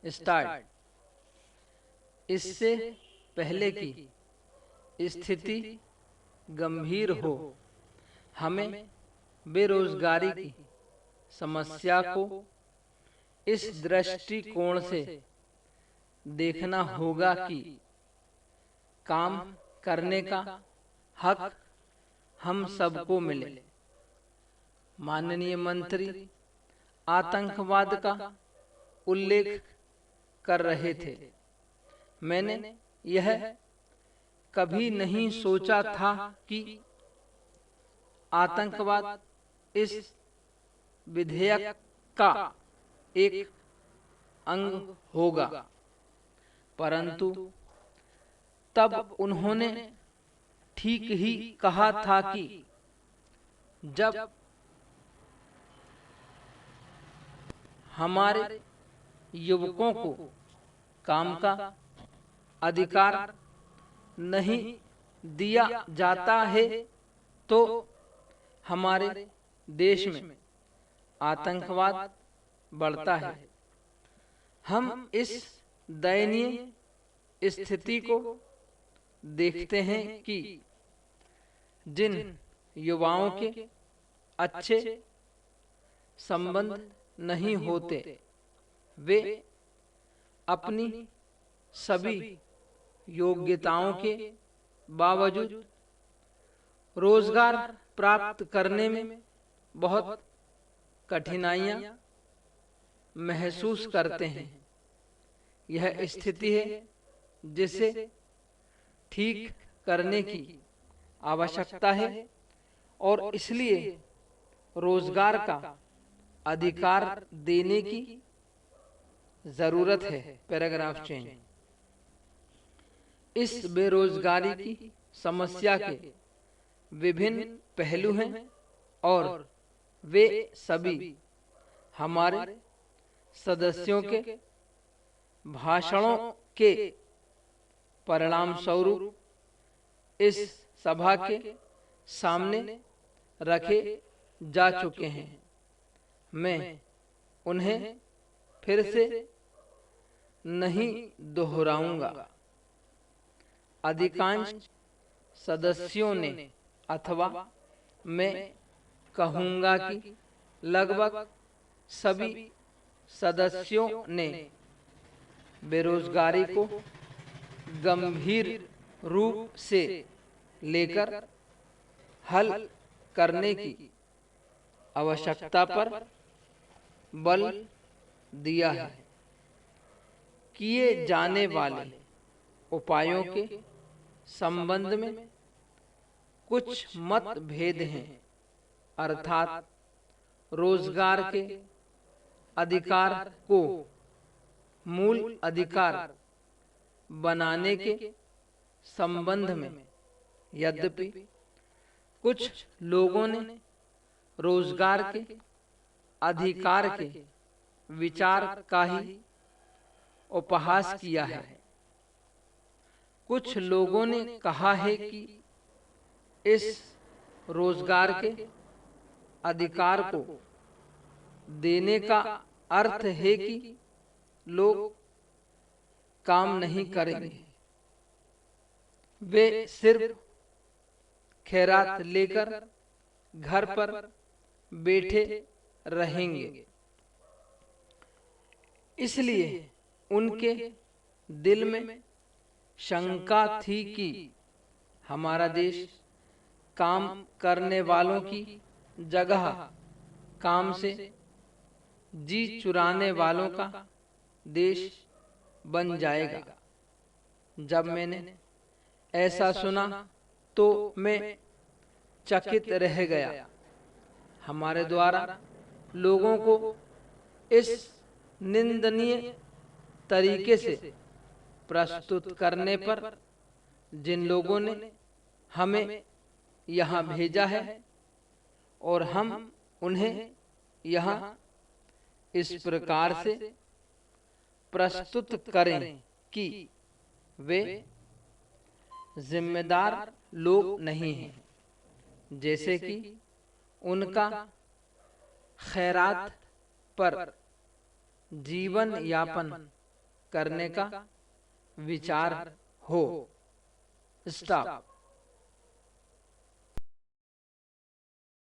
Start. इससे पहले कि स्थिति गंभीर हो, हमें बेरोजगारी की समस्या को इस दृष्टिकोण से देखना होगा कि काम करने का हक हम सबको मिले। माननीय मंत्री आतंकवाद का उल्लेख कर रहे थे। मैंने यह कभी नहीं सोचा था कि आतंकवाद इस विधेयक का एक अंग होगा, परंतु तब उन्होंने ठीक ही कहा था कि जब हमारे युवकों को काम का अधिकार नहीं दिया जाता है तो हमारे देश में आतंकवाद बढ़ता है। हम इस दयनीय स्थिति को देखते हैं कि जिन युवाओं के अच्छे संबंध नहीं होते, वे अपनी सभी योग्यताओं के बावजूद रोजगार प्राप्त करने में बहुत कठिनाइयां महसूस करते हैं। यह स्थिति है जिसे ठीक करने की आवश्यकता है और इसलिए रोजगार का अधिकार देने की जरूरत है। Paragraph change. इस बेरोजगारी की समस्या के विभिन्न पहलू हैं और वे सभी हमारे सदस्यों के भाषणों के परिणाम स्वरूप इस सभा के सामने रखे जा चुके हैं। मैं उन्हें फिर से नहीं दोहराऊंगा। अधिकांश सदस्यों ने अथवा मैं कहूंगा कि लगभग सभी सदस्यों ने बेरोजगारी को गंभीर रूप से लेकर हल करने की आवश्यकता पर बल दिया है। किए जाने वाले उपायों के संबंध में कुछ मतभेद हैं, अर्थात रोजगार के अधिकार को मूल अधिकार बनाने के संबंध में। यद्यपि कुछ लोगों ने रोजगार के अधिकार के विचार का ही उपहास किया है। कुछ लोगों ने कहा है कि इस रोजगार के अधिकार को देने का अर्थ है कि लोग काम नहीं करेंगे, वे सिर्फ खैरात लेकर घर पर बैठे रहेंगे। इसलिए उनके दिल में शंका थी कि हमारा देश काम करने वालों की जगह काम से जी चुराने वालों का देश बन जाएगा। जब मैंने ऐसा सुना तो मैं चकित रह गया। हमारे द्वारा लोगों को इस निंदनीय तरीके से प्रस्तुत करने पर जिन लोगों ने हमें यहाँ भेजा है और हम उन्हें यहाँ इस प्रकार से प्रस्तुत करें कि वे जिम्मेदार लोग नहीं हैं, जैसे कि उनका खैरात पर जीवन यापन करने का विचार हो। स्टॉप।